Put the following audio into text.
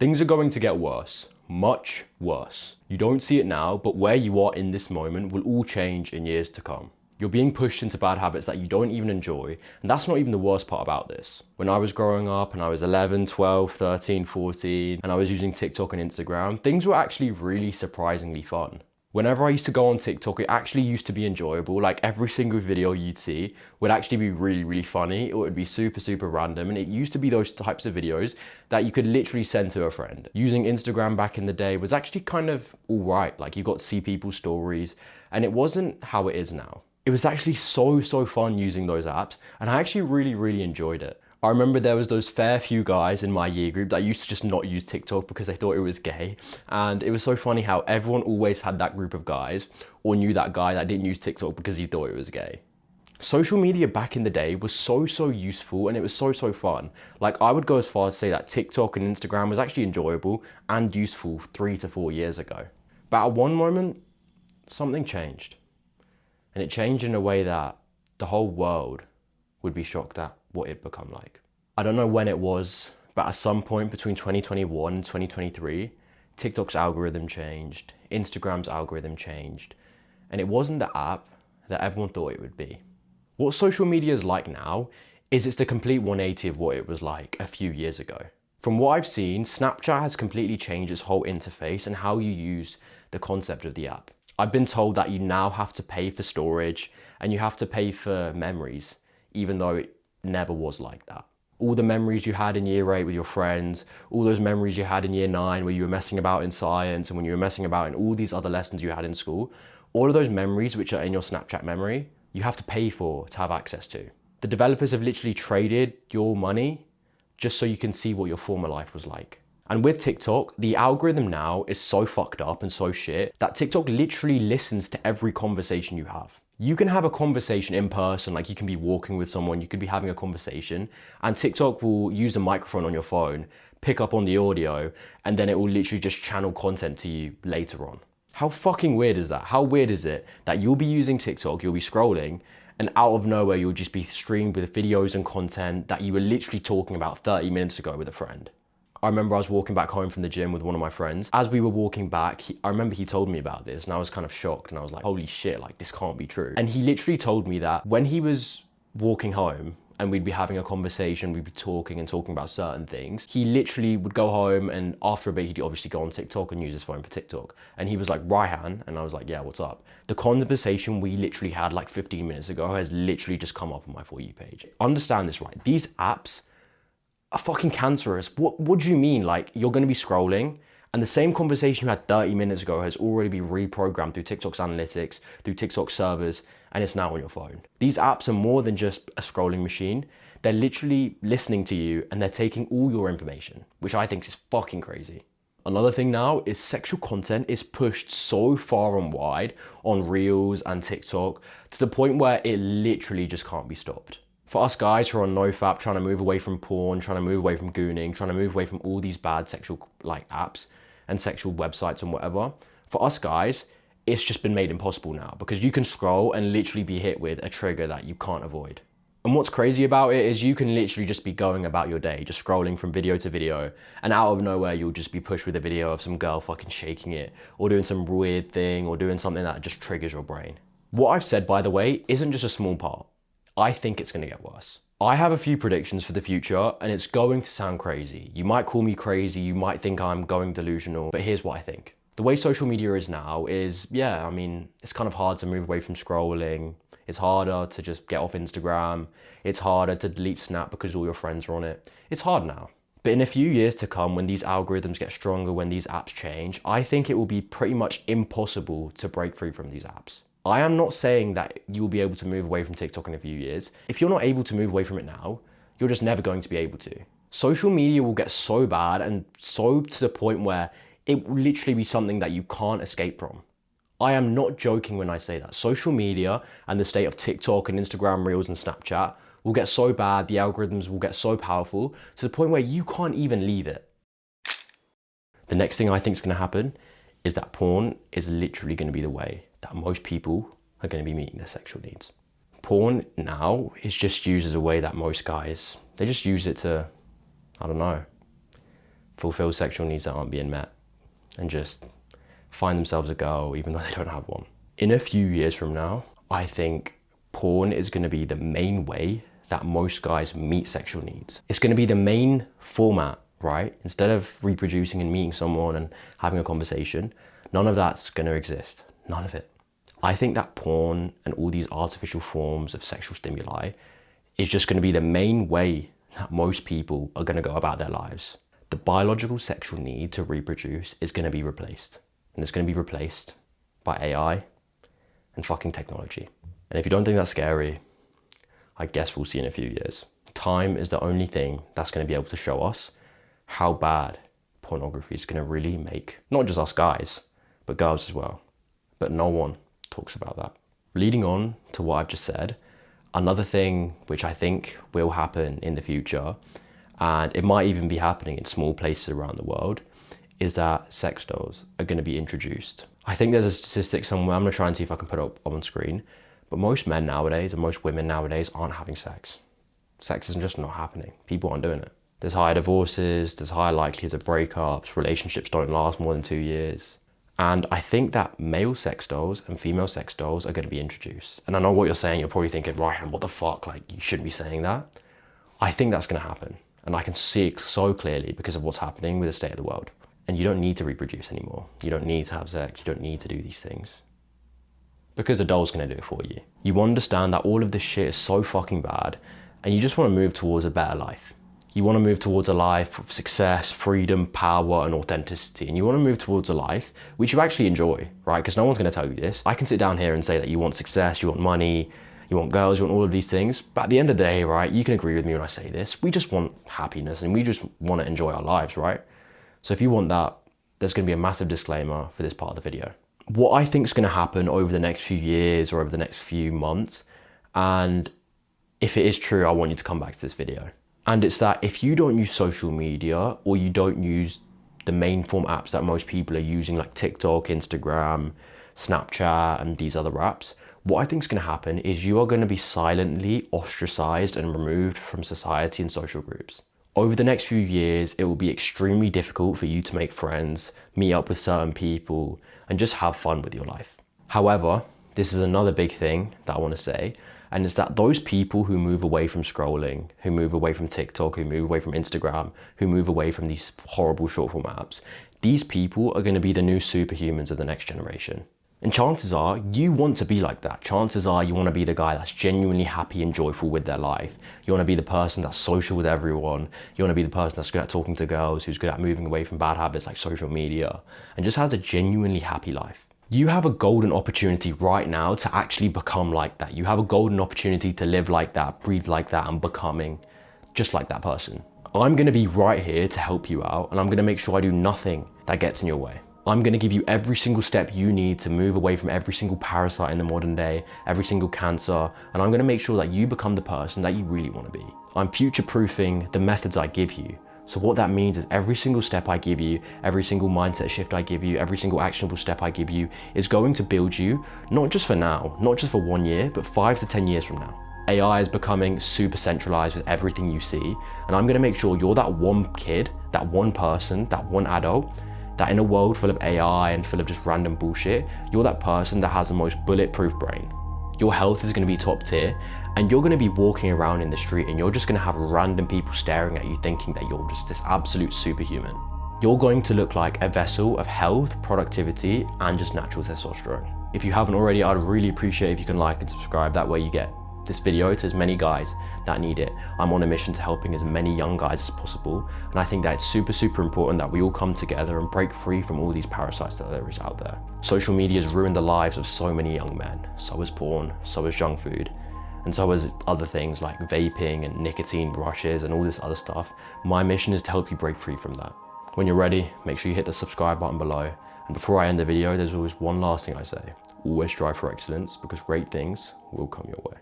Things are going to get worse, much worse. You don't see it now, but where you are in this moment will all change in years to come. You're being pushed into bad habits that you don't even enjoy, and that's not even the worst part about this. When I was growing up and I was 11, 12, 13, 14, and I was using TikTok and Instagram, things were actually really surprisingly fun. Whenever I used to go on TikTok, it actually used to be enjoyable. Like every single video you'd see would actually be really, really funny. It would be super, super random. And it used to be those types of videos that you could literally send to a friend. Using Instagram back in the day was actually kind of all right. Like you got to see people's stories and it wasn't how it is now. It was actually so, so fun using those apps. And I actually really, really enjoyed it. I remember there was those fair few guys in my year group that used to just not use TikTok because they thought it was gay. And it was so funny how everyone always had that group of guys or knew that guy that didn't use TikTok because he thought it was gay. Social media back in the day was so, so useful and it was so, so fun. Like I would go as far as say that TikTok and Instagram was actually enjoyable and useful 3 to 4 years ago. But at one moment, something changed. And it changed in a way that the whole world would be shocked at what it'd become like. I don't know when it was, but at some point between 2021 and 2023, TikTok's algorithm changed, Instagram's algorithm changed, and it wasn't the app that everyone thought it would be. What social media is like now is it's the complete 180 of what it was like a few years ago. From what I've seen, Snapchat has completely changed its whole interface and how you use the concept of the app. I've been told that you now have to pay for storage and you have to pay for memories, even though it never was like that. All the memories you had in year 8 with your friends, all those memories you had in year 9 where you were messing about in science and when you were messing about in all these other lessons you had in school, all of those memories which are in your Snapchat memory, you have to pay for to have access to. The developers have literally traded your money just so you can see what your former life was like. And with TikTok, the algorithm now is so fucked up and so shit that TikTok literally listens to every conversation you have. You can have a conversation in person, like you can be walking with someone, you could be having a conversation, and TikTok will use a microphone on your phone, pick up on the audio, and then it will literally just channel content to you later on. How fucking weird is that? How weird is it that you'll be using TikTok, you'll be scrolling, and out of nowhere you'll just be streamed with videos and content that you were literally talking about 30 minutes ago with a friend? I remember I was walking back home from the gym with one of my friends. As we were walking back, I remember he told me about this and I was kind of shocked and I was like, holy shit, like this can't be true. And he literally told me that when he was walking home and we'd be having a conversation, we'd be talking and talking about certain things, he literally would go home and after a bit, he'd obviously go on TikTok and use his phone for TikTok. And he was like, Raihan, and I was like, yeah, what's up? The conversation we literally had like 15 minutes ago has literally just come up on my For You page. Understand this, right? These apps are fucking cancerous. What do you mean? Like you're gonna be scrolling and the same conversation you had 30 minutes ago has already been reprogrammed through TikTok's analytics, through TikTok servers, and it's now on your phone. These apps are more than just a scrolling machine. They're literally listening to you and they're taking all your information, which I think is fucking crazy. Another thing now is sexual content is pushed so far and wide on Reels and TikTok to the point where it literally just can't be stopped. For us guys who are on NoFap, trying to move away from porn, trying to move away from gooning, trying to move away from all these bad sexual like apps and sexual websites and whatever, for us guys, it's just been made impossible now because you can scroll and literally be hit with a trigger that you can't avoid. And what's crazy about it is you can literally just be going about your day, just scrolling from video to video, and out of nowhere you'll just be pushed with a video of some girl fucking shaking it or doing some weird thing or doing something that just triggers your brain. What I've said, by the way, isn't just a small part. I think it's going to get worse. I have a few predictions for the future and it's going to sound crazy. You might call me crazy, you might think I'm going delusional, but here's what I think. The way social media is now is, yeah, I mean, it's kind of hard to move away from scrolling. It's harder to just get off Instagram. It's harder to delete Snap because all your friends are on it. It's hard now. But in a few years to come, when these algorithms get stronger, when these apps change, I think it will be pretty much impossible to break free from these apps. I am not saying that you'll be able to move away from TikTok in a few years. If you're not able to move away from it now, you're just never going to be able to. Social media will get so bad and so to the point where it will literally be something that you can't escape from. I am not joking when I say that. Social media and the state of TikTok and Instagram Reels and Snapchat will get so bad, the algorithms will get so powerful to the point where you can't even leave it. The next thing I think is going to happen is that porn is literally going to be the way that most people are going to be meeting their sexual needs. Porn now is just used as a way that most guys, they just use it to, I don't know, fulfill sexual needs that aren't being met and just find themselves a girl even though they don't have one. In a few years from now, I think porn is going to be the main way that most guys meet sexual needs. It's going to be the main format, right? Instead of reproducing and meeting someone and having a conversation, none of that's going to exist. None of it. I think that porn and all these artificial forms of sexual stimuli is just going to be the main way that most people are going to go about their lives. The biological sexual need to reproduce is going to be replaced. And it's going to be replaced by AI and fucking technology. And if you don't think that's scary, I guess we'll see in a few years. Time is the only thing that's going to be able to show us how bad pornography is going to really make not just us guys, but girls as well. But no one talks about that. Leading on to what I've just said, another thing which I think will happen in the future, and it might even be happening in small places around the world, is that sex dolls are going to be introduced. I think there's a statistic somewhere, I'm going to try and see if I can put it up on screen, but most men nowadays and most women nowadays aren't having sex. Sex is just not happening. People aren't doing it. There's higher divorces, there's higher likelihoods of breakups, relationships don't last more than 2 years. And I think that male sex dolls and female sex dolls are going to be introduced. And I know what you're saying, you're probably thinking, Ryan, what the fuck, like you shouldn't be saying that. I think that's going to happen. And I can see it so clearly because of what's happening with the state of the world. And you don't need to reproduce anymore. You don't need to have sex, you don't need to do these things. Because the doll's going to do it for you. You understand that all of this shit is so fucking bad and you just want to move towards a better life. You want to move towards a life of success, freedom, power, and authenticity. And you want to move towards a life which you actually enjoy, right? Because no one's going to tell you this. I can sit down here and say that you want success, you want money, you want girls, you want all of these things. But at the end of the day, right, you can agree with me when I say this. We just want happiness and we just want to enjoy our lives, right? So if you want that, there's going to be a massive disclaimer for this part of the video. What I think is going to happen over the next few years or over the next few months, and if it is true, I want you to come back to this video. And it's that if you don't use social media or you don't use the main form apps that most people are using, like TikTok, Instagram, Snapchat, and these other apps, what I think is going to happen is you are going to be silently ostracized and removed from society and social groups. Over the next few years, it will be extremely difficult for you to make friends, meet up with certain people, and just have fun with your life. However, this is another big thing that I want to say, and it's that those people who move away from scrolling, who move away from TikTok, who move away from Instagram, who move away from these horrible short form apps, these people are going to be the new superhumans of the next generation. And chances are you want to be like that. Chances are you want to be the guy that's genuinely happy and joyful with their life. You want to be the person that's social with everyone. You want to be the person that's good at talking to girls, who's good at moving away from bad habits like social media, and just has a genuinely happy life. You have a golden opportunity right now to actually become like that. You have a golden opportunity to live like that, breathe like that, and becoming just like that person. I'm going to be right here to help you out, and I'm going to make sure I do nothing that gets in your way. I'm going to give you every single step you need to move away from every single parasite in the modern day, every single cancer, and I'm going to make sure that you become the person that you really want to be. I'm future-proofing the methods I give you. So what that means is every single step I give you, every single mindset shift I give you, every single actionable step I give you is going to build you, not just for now, not just for 1 year, but 5 to 10 years from now. AI is becoming super centralized with everything you see, and I'm going to make sure you're that one kid, that one person, that one adult, that in a world full of AI and full of just random bullshit, you're that person that has the most bulletproof brain. Your health is going to be top tier, and you're going to be walking around in the street and you're just going to have random people staring at you thinking that you're just this absolute superhuman. You're going to look like a vessel of health, productivity, and just natural testosterone. If you haven't already, I'd really appreciate if you can like and subscribe. That way you get this video to as many guys that need it. I'm on a mission to helping as many young guys as possible, and I think that it's super important that we all come together and break free from all these parasites that there is out there. Social media has ruined the lives of so many young men. So has porn, so has junk food, and so has other things like vaping and nicotine rushes and all this other stuff. My mission is to help you break free from that. When you're ready, make sure you hit the subscribe button below. And before I end the video, there's always one last thing I say. Always strive for excellence, because great things will come your way.